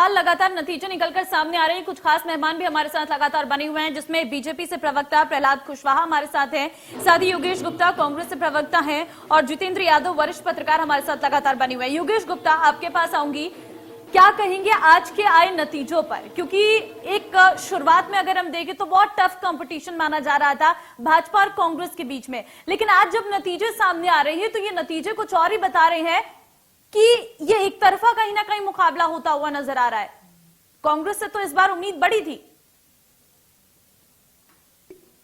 फिलहाल लगातार नतीजे निकलकर सामने आ रहे हैं। कुछ खास मेहमान भी हमारे साथ लगातार बने हुए हैं, जिसमें बीजेपी से प्रवक्ता प्रहलाद कुशवाहा हमारे साथ हैं, साथ ही योगेश गुप्ता कांग्रेस से प्रवक्ता हैं और जितेंद्र यादव वरिष्ठ पत्रकार हमारे साथ लगातार बने हुए हैं। योगेश गुप्ता, आपके पास आऊंगी। क्या कहेंगे आज के आए नतीजों पर, क्योंकि एक शुरुआत में अगर हम देखें तो बहुत टफ कंपटीशन माना जा रहा था भाजपा और कांग्रेस के बीच में, लेकिन आज जब नतीजे सामने आ रहे हैं तो ये नतीजे कुछ और ही बता रहे हैं कि ये एक तरफा कहीं ना कहीं मुकाबला होता हुआ नजर आ रहा है। कांग्रेस से तो इस बार उम्मीद बड़ी थी।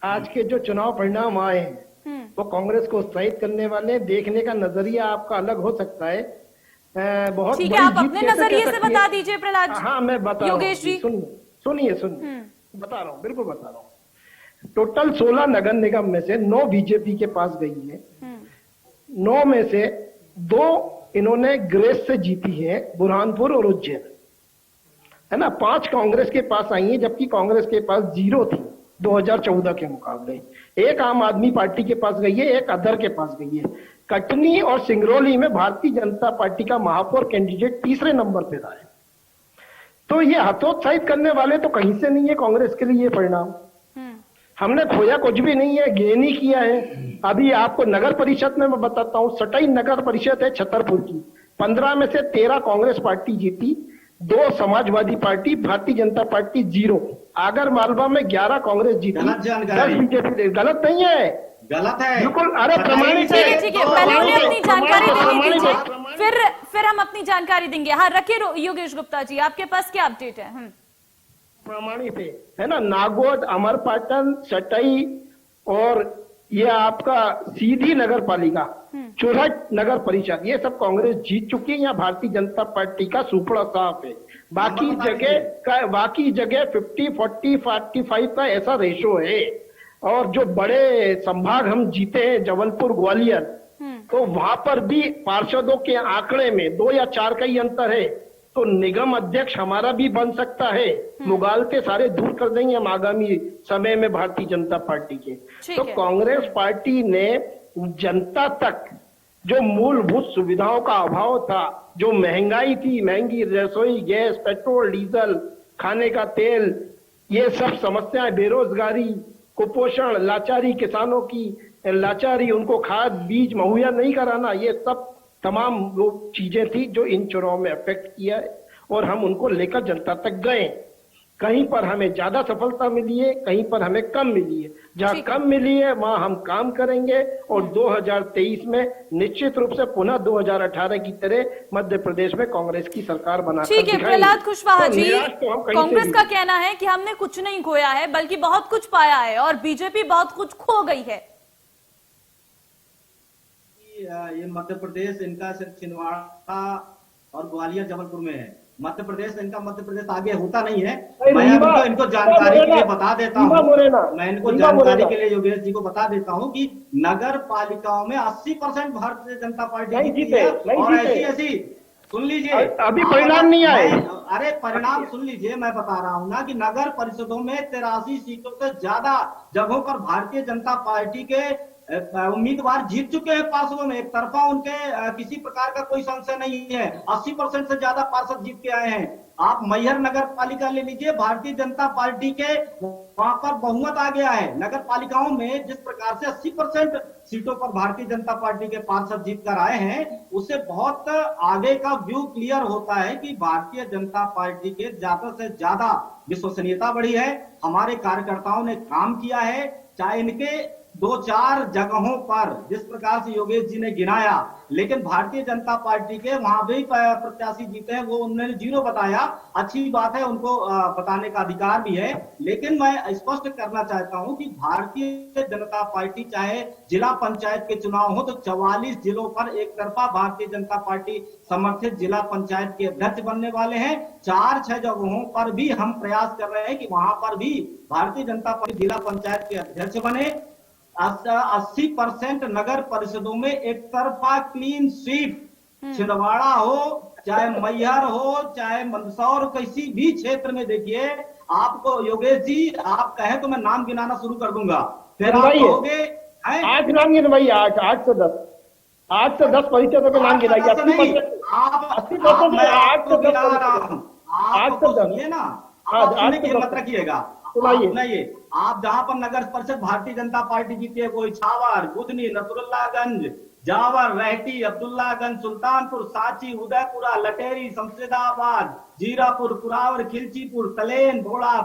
आज के जो चुनाव परिणाम आए हैं वो कांग्रेस को उत्साहित करने वाले, देखने का नजरिया आपका अलग हो सकता है। बहुत ठीक है, आप अपने नजरिए से बता दीजिए प्रहलाद जी। हाँ, मैं बता रहा हूँ, योगेश जी सुनिए बता रहा हूँ, बिल्कुल बता रहा हूँ। टोटल 16 नगर निगम में से 9 बीजेपी के पास गई है। 9 में से 2 इन्होंने ग्रेस से जीती है, बुरहानपुर और उज्जैन, है ना। 5 कांग्रेस के पास आई है, जबकि कांग्रेस के पास 0 थी 2014 के मुकाबले। 1 आम आदमी पार्टी के पास गई है, 1 अदर के पास गई है। कटनी और सिंगरौली में भारतीय जनता पार्टी का महापौर कैंडिडेट तीसरे नंबर पे रहा है। तो ये हतोत्साहित करने वाले तो कहीं से नहीं है कांग्रेस के लिए ये परिणाम। हमने खोया कुछ भी नहीं है, गेन ही किया है। अभी आपको नगर परिषद में मैं बताता हूं, सटाई नगर परिषद है छतरपुर की, 15 में से 13 कांग्रेस पार्टी जीती, 2 समाजवादी पार्टी, भारतीय जनता पार्टी 0। आगर मालवा में 11 कांग्रेस जीती, 10 बीजेपी। गलत नहीं है, गलत है बिल्कुल। अरे प्रमाणित है, ठीक है, पहले उन्हें अपनी जानकारी देने दीजिए, फिर हम अपनी जानकारी देंगे। हाँ, रखिए योगेश गुप्ता जी, आपके पास क्या अपडेट है? प्रमाणित है ना। नागौद, अमरपाटन, सटाई और ये आपका सीधी नगर पालिका, चुरहट नगर परिषद, ये सब कांग्रेस जीत चुकी है। यहाँ भारतीय जनता पार्टी का सुपड़ा साफ है। बाकी जगह 50, 40, 45 का ऐसा रेशो है। और जो बड़े संभाग हम जीते हैं, जबलपुर, ग्वालियर, तो वहां पर भी पार्षदों के आंकड़े में 2 या 4 का ही अंतर है। तो निगम अध्यक्ष हमारा भी बन सकता है। मुगालते सारे दूर कर देंगे हम आगामी समय में भारतीय जनता पार्टी के। तो कांग्रेस पार्टी ने जनता तक जो मूलभूत सुविधाओं का अभाव था, जो महंगाई थी, महंगी रसोई गैस, पेट्रोल, डीजल, खाने का तेल, ये सब समस्याएं, बेरोजगारी, कुपोषण, लाचारी, किसानों की लाचारी, उनको खाद बीज मुहैया नहीं कराना, ये सब तमाम वो चीजें थी जो इन चुनाव में अफेक्ट किया है। और हम उनको लेकर जनता तक गए। कहीं पर हमें ज्यादा सफलता मिली है, कहीं पर हमें कम मिली है। जहां कम मिली है वहां हम काम करेंगे और 2023 में निश्चित रूप से पुनः 2018 की तरह मध्य प्रदेश में कांग्रेस की सरकार बनाकर दिखाएंगे। ठीक है प्रहलाद कुशवाहा जी, कांग्रेस का कहना है कि हमने कुछ नहीं खोया है बल्कि बहुत कुछ पाया है और बीजेपी बहुत कुछ खो गई है। ये मध्य प्रदेश इनका सिर्फ छिंदवाड़ा और ग्वालियर, जबलपुर में है। मध्य प्रदेश इनका, मध्य प्रदेश आगे होता नहीं है। मैं इनको जानकारी के लिए बता देता हूँ, मैं इनको जानकारी के लिए योगेश जी को बता देता हूँ कि नगर पालिकाओं में 80% भारतीय जनता पार्टी जीती है। और ऐसी सुन लीजिए, अभी परिणाम नहीं आए। अरे परिणाम सुन लीजिए, मैं बता रहा हूँ ना कि नगर परिषदों में 83 सीटों से ज्यादा जगहों पर भारतीय जनता पार्टी के उम्मीदवार जीत चुके हैं पार्षदों में। एक तरफा उनके किसी प्रकार का कोई संशय नहीं है। 80% से ज्यादा पार्षद जीत के आए हैं। आप मैहर नगर पालिका ले लीजिए, भारतीय जनता पार्टी के वहां पर बहुमत आ गया है। नगर पालिकाओं में जिस प्रकार से 80% सीटों पर भारतीय जनता पार्टी के पार्षद जीत कर आए हैं, उससे बहुत आगे का व्यू क्लियर होता है कि भारतीय जनता पार्टी के ज्यादा से ज्यादा विश्वसनीयता बढ़ी है। हमारे कार्यकर्ताओं ने काम किया है, चाहे इनके 2-4 जगहों पर जिस प्रकार से योगेश जी ने गिनाया, लेकिन भारतीय जनता पार्टी के वहां भी प्रत्याशी जीते हैं, वो उन्होंने 0 बताया। अच्छी बात है, उनको बताने का अधिकार भी है। लेकिन मैं स्पष्ट करना चाहता हूं कि भारतीय जनता पार्टी चाहे जिला पंचायत के चुनाव हो तो 44 जिलों पर एक तरफा भारतीय जनता पार्टी समर्थित जिला पंचायत के अध्यक्ष बनने वाले हैं। 4-6 जगहों पर भी हम प्रयास कर रहे हैं कि वहां पर भी भारतीय जनता पार्टी जिला पंचायत के अध्यक्ष बने। 80% नगर परिषदों में एक तरफा क्लीन स्वीप, छिंदवाड़ा हो चाहे मैहर हो चाहे मंदसौर, किसी भी क्षेत्र में देखिए आपको। योगेश जी आप कहें तो मैं नाम गिनाना शुरू कर दूंगा, फिर आप कहोगे 8 नाम गिनवाइए। 8 से 10 8 से 10 परिषदों के नाम गिनाइए। 80% 8 से 10 आप आज तो तक सुनिए ना, आज आप सुनने की तक हिम्मत रखिएगा। सुनाइए। सुनाइए, आप जहां पर नगर परिषद भारतीय जनता पार्टी जीती है, कोई छावर, बुधनी, नसरुल्लागंज, जावर, रहटी, अब्दुल्लागंज, सुल्तानपुर, सांची, उदयपुरा, लटेरी, शमशेदाबाद, जीरापुर, कुरावर, खिलचीपुर, तलेन, भोला,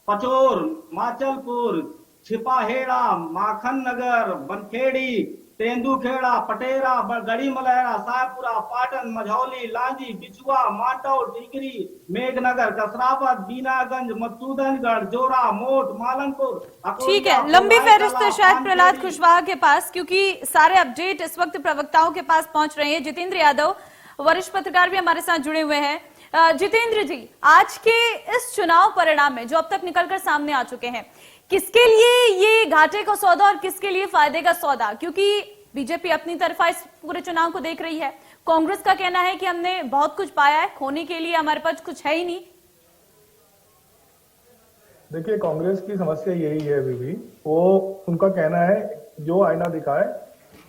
पचोर, माचलपुर, छिपाहेड़ा, माखन नगर, बनखेड़ी, तेंदुखेड़ा, पटेरा, गढ़ी मलहरा, साहपुरा, पाटन, मझौली, लांजी, बिछुआ, माटौर, टिकरी, मेघनगर, कसरावत, बीनागंज, मकसूदनगढ़, जोरा, मोट, मालनपुर। ठीक है, अकोलिया, लंबी कोलाय फहरिस्त कला, शायद प्रहलाद पानखेड़ी। कुशवाहा के पास, क्योंकि सारे अपडेट इस वक्त प्रवक्ताओं के पास पहुंच रहे हैं। जितेंद्र यादव वरिष्ठ पत्रकार भी हमारे साथ जुड़े हुए हैं। जितेंद्र जी, आज के इस चुनाव परिणाम में जो अब तक निकलकर सामने आ चुके हैं, किसके लिए ये घाटे का सौदा और किसके लिए फायदे का सौदा? क्योंकि बीजेपी अपनी तरफा इस पूरे चुनाव को देख रही है, कांग्रेस का कहना है कि हमने बहुत कुछ पाया है, खोने के लिए हमारे पास कुछ है ही नहीं। देखिए, कांग्रेस की समस्या यही है अभी भी। वो उनका कहना है जो आईना दिखाए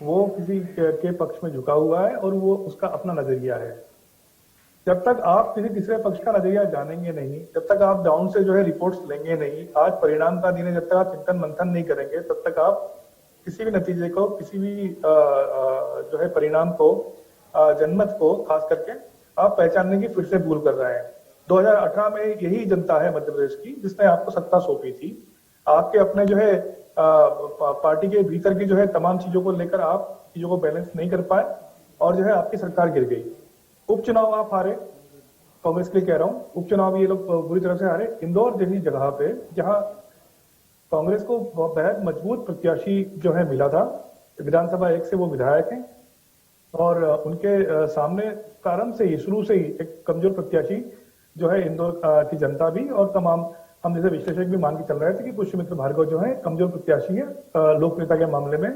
वो किसी के पक्ष में झुका हुआ है और वो उसका अपना नजरिया है। जब तक आप किसी तीसरे पक्ष का नजरिया जानेंगे नहीं, जब तक आप डाउन से जो है रिपोर्ट्स लेंगे नहीं, आज परिणाम का दिन है, जब तक आप चिंतन मंथन नहीं करेंगे तब तक आप किसी भी नतीजे को, किसी भी जो है परिणाम को, जनमत को खास करके आप पहचानने की फिर से भूल कर रहे हैं। 2018 में यही जनता है मध्य प्रदेश की जिसने आपको सत्ता सौंपी थी। आपके अपने जो है पार्टी के भीतर की जो है तमाम चीजों को लेकर आप चीजों को बैलेंस नहीं कर पाए और जो है आपकी सरकार गिर गई। उपचुनाव आप हारे, कांग्रेस के लिए कह रहा हूं, उपचुनाव ये लोग बुरी तरह से हारे। इंदौर जैसी जगह पे जहां कांग्रेस को बेहद मजबूत प्रत्याशी जो है मिला था, विधानसभा 1 से वो विधायक हैं और उनके सामने प्रारंभ से ही, शुरू से ही एक कमजोर प्रत्याशी जो है इंदौर की जनता भी और तमाम हम जैसे विश्लेषक भी मान के चल रहे थे कि पुष्यमित्र भार्गव जो है कमजोर प्रत्याशी है लोकनेता के मामले में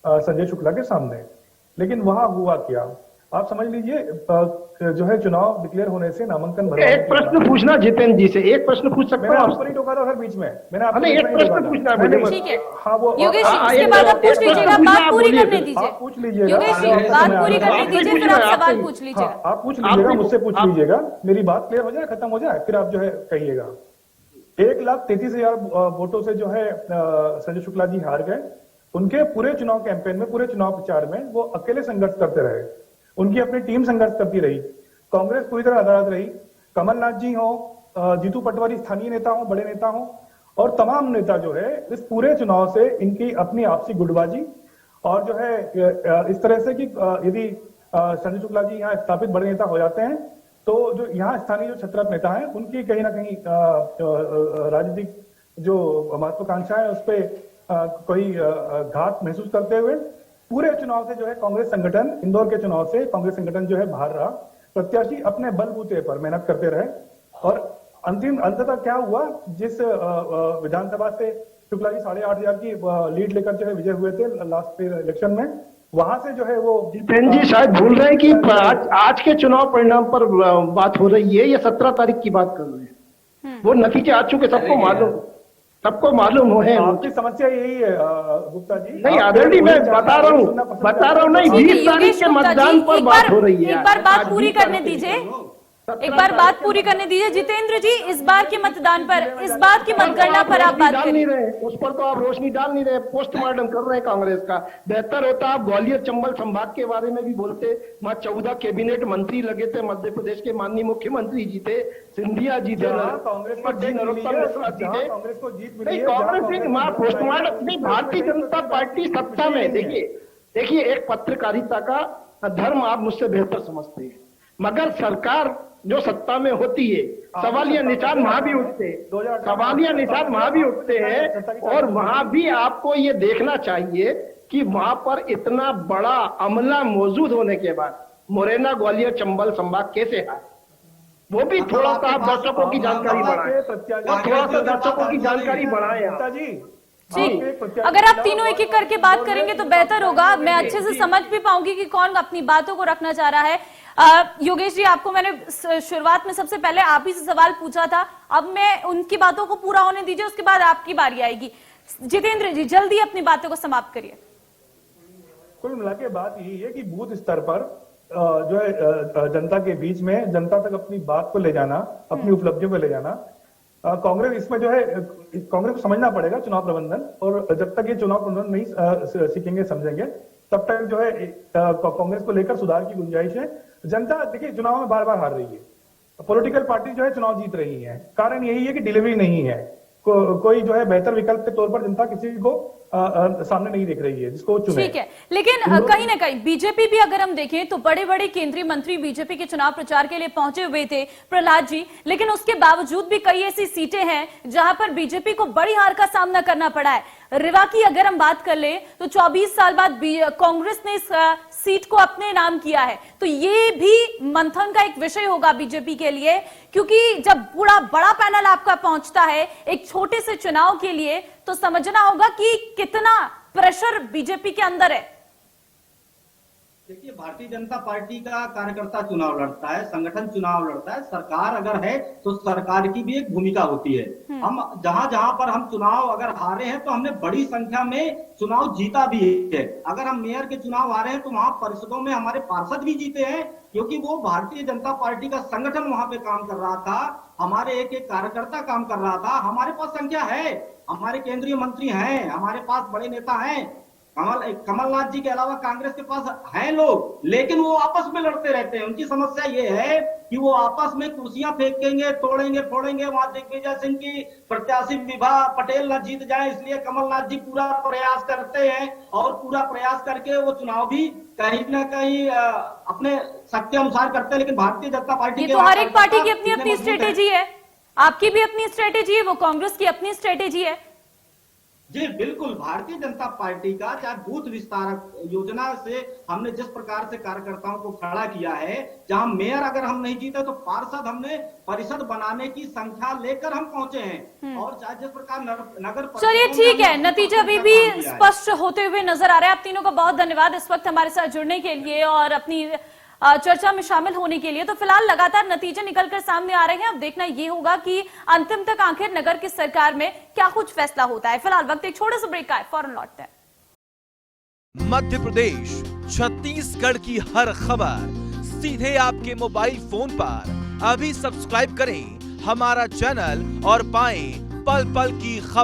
संजय शुक्ला के सामने। लेकिन वहां हुआ क्या, आप समझ लीजिए, जो है चुनाव डिक्लेयर होने से नामांकन भरवाने एक प्रश्न पूछना जितेंद्र जी से, एक प्रश्न पूछ सकता मैंने हूँ? आपको नहीं टोका था सर बीच में, मैंने आपको नहीं, एक नहीं प्रश्न टोका था। पूछना है मैंने मुझे। ठीक है, हाँ वो योगेश जी, हाँ, उसके एक- बाद आप पूछ एक लीजिएगा, प्रश्न बात पूछना, पूरी बोलिए करने फिर। दीजिए। आप पूछ लीजिएगा, योगेश जी, आप बात मैं पूरी आ रहा करने हूं। दीजिए, आप फिर आप पूछिए, सवाल आप पूछ लीजिएगा। हाँ, आप पूछ लीजिएगा, मुझसे पूछ लीजिएगा, मेरी बात क्लियर हो जाए, खत्म हो जाए, फिर आप जो है कहिएगा। 1,33,000 वोटों से जो है संजय शुक्ला जी हार गए। उनके पूरे चुनाव कैंपेन में, पूरे चुनाव प्रचार में वो अकेले संघर्ष करते रहे, उनकी अपनी टीम संघर्ष करती रही, कांग्रेस पूरी तरह आजाद रही। कमलनाथ जी हो, जीतू पटवारी स्थानीय नेता हो, बड़े नेता हो और तमाम नेता जो है इस पूरे चुनाव से इनकी अपनी आपसी गुटबाजी और जो है इस तरह से कि यदि संजय शुक्ला जी यहाँ स्थापित बड़े नेता हो जाते हैं तो जो यहाँ स्थानीय जो छत्रप नेता हैं उनकी कहीं ना कहीं राजनीतिक जो महत्वाकांक्षा है उस पर कोई घात महसूस करते हुए पूरे चुनाव से जो है कांग्रेस संगठन, इंदौर के चुनाव से कांग्रेस संगठन जो है बाहर रहा। प्रत्याशी अपने बलबूते पर मेहनत करते रहे और अंततः क्या हुआ, जिस विधानसभा से शुक्ला जी 8,500 की लीड लेकर जो है विजय हुए थे लास्ट इलेक्शन में, वहां से जो है वो जितेंद्र जी शायद भूल रहे हैं कि आज के चुनाव परिणाम पर बात हो रही है, ये 17 तारीख की बात कर रहे हैं। वो नतीजे आ चुके, सबको मालूम है। आपकी समस्या यही है गुप्ता जी। नहीं, ऑलरेडी मैं बता रहा हूँ नहीं, ठीक है, 20 तारीख योगेश के गुप्ता जी, मतदान पर बात हो रही है। एक बार बात आज पूरी 20 करने तारीख दीजिए, को। एक बार बात पूरी करने दीजिए। जितेंद्र जी, इस बार के मतदान पर, इस बात की मतगणना पर आप बात डाल नहीं करिए। रहे, उस पर तो आप रोशनी डाल नहीं रहे, पोस्टमार्टम कर रहे हैं कांग्रेस का। बेहतर होता आप ग्वालियर चंबल संभाग के बारे में भी बोलते। वहां 14 कैबिनेट मंत्री लगे थे, मध्य प्रदेश के माननीय मुख्यमंत्री जी थे, सिंधिया जी थे, कांग्रेस को जीत नरोत्तम मिली है, मिश्रा जी जहां थे। कांग्रेस को जीत मिली नहीं, है, कांग्रेस ने वहां पोस्टमार्टम नहीं, भारतीय जनता पार्टी सत्ता में। देखिए एक पत्रकारिता का धर्म आप मुझसे बेहतर समझते हैं, मगर सरकार जो सत्ता में होती है, सवालिया निशान वहां भी उठते हैं, सवालिया निशान वहां भी उठते हैं। और वहां भी आपको ये देखना चाहिए कि वहां पर इतना बड़ा अमला मौजूद होने के बाद मुरैना ग्वालियर चंबल संभाग कैसे है, वो भी थोड़ा सा आप दर्शकों की जानकारी बढ़ाएं, थोड़ा सा दर्शकों की जानकारी बढ़ाएं। जी, अगर आप तीनों एक एक करके बात करेंगे तो बेहतर होगा, मैं अच्छे से समझ भी पाऊंगी कि कौन अपनी बातों को रखना चाह रहा है। योगेश जी, आपको मैंने शुरुआत में सबसे पहले आप ही से सवाल पूछा था, अब मैं उनकी बातों को पूरा होने दीजिए, उसके बाद आपकी बारी आएगी। जितेंद्र जी, जल्दी अपनी बातों को समाप्त करिए। कुल मिला के बात यही है कि बूथ स्तर पर जो है जनता के बीच में जनता तक अपनी बात को ले जाना, अपनी उपलब्धियों को ले जाना। कांग्रेस इसमें जो है, कांग्रेस को समझना पड़ेगा चुनाव प्रबंधन, और जब तक ये चुनाव प्रबंधन नहीं सीखेंगे समझेंगे तब तक जो है कांग्रेस को लेकर सुधार की गुंजाइश है। जनता देखिए चुनाव में बार बार हार रही है, पॉलिटिकल पार्टी जो है चुनाव जीत रही है, कारण यही है कि डिलीवरी नहीं है। कोई जो है बेहतर विकल्प के तौर पर जनता किसी को सामने नहीं देख रही है जिसको चुने। ठीक है, लेकिन कहीं ना कहीं बीजेपी भी अगर हम देखें तो बड़े बड़े केंद्रीय मंत्री बीजेपी के चुनाव प्रचार के लिए पहुंचे हुए थे प्रहलाद जी, लेकिन उसके बावजूद भी कई ऐसी सीटें हैं जहां पर बीजेपी को बड़ी हार का सामना करना पड़ा है। रीवा की अगर हम बात कर ले तो 24 साल बाद कांग्रेस ने इस सीट को अपने नाम किया है, तो ये भी मंथन का एक विषय होगा बीजेपी के लिए, क्योंकि जब पूरा बड़ा पैनल आपका पहुंचता है एक छोटे से चुनाव के लिए तो समझना होगा कि कितना प्रेशर बीजेपी के अंदर है। देखिए, भारतीय जनता पार्टी का कार्यकर्ता चुनाव लड़ता है, संगठन चुनाव लड़ता है, सरकार अगर है तो सरकार की भी एक भूमिका होती है। हम जहां जहां पर हम चुनाव अगर हारे हैं तो हमने बड़ी संख्या में चुनाव जीता भी है। अगर हम मेयर के चुनाव हारे हैं तो वहां परिषदों में हमारे पार्षद भी जीते हैं, क्योंकि वो भारतीय जनता पार्टी का संगठन वहां पे काम कर रहा था, हमारे एक एक कार्यकर्ता काम कर रहा था। हमारे पास संख्या है, हमारे केंद्रीय मंत्री हैं, हमारे पास बड़े नेता हैं, कमलनाथ जी के अलावा कांग्रेस के पास हैं लोग, लेकिन वो आपस में लड़ते रहते हैं। उनकी समस्या ये है कि वो आपस में कुर्सियां फेंकेंगे, तोड़ेंगे फोड़ेंगे। वहां दिग्विजय सिंह की प्रत्याशी विभा पटेल न जीत जाए, इसलिए कमलनाथ जी पूरा प्रयास करते हैं, और पूरा प्रयास करके वो चुनाव भी कहीं ना कहीं अपने शक्ति अनुसार करते हैं। लेकिन भारतीय जनता पार्टी ये तो हर एक पार्टी की अपनी अपनी स्ट्रेटेजी है, आपकी भी अपनी स्ट्रेटेजी है, वो कांग्रेस की अपनी स्ट्रेटेजी है। जी बिल्कुल, भारतीय जनता पार्टी का चाहे बूथ विस्तारक योजना से हमने जिस प्रकार से कार्यकर्ताओं को खड़ा किया है, जहां मेयर अगर हम नहीं जीते तो पार्षद हमने परिषद बनाने की संख्या लेकर हम पहुंचे हैं, और चाहे जिस प्रकार नगर। चलिए ठीक है, नतीजा भी स्पष्ट होते हुए नजर आ रहा है। आप तीनों का बहुत धन्यवाद इस वक्त हमारे साथ जुड़ने के लिए और अपनी चर्चा में शामिल होने के लिए। तो फिलहाल लगातार नतीजे निकलकर सामने आ रहे हैं, अब देखना ये होगा कि अंतिम तक आखिर नगर की सरकार में क्या कुछ फैसला होता है। फिलहाल वक्त एक छोटे से ब्रेक का है, फौरन लौटते हैं। मध्य प्रदेश, छत्तीसगढ़ की हर खबर सीधे आपके मोबाइल फोन पर। अभी सब्सक्राइब करें हमारा चैनल और पाएं पल पल की खबर।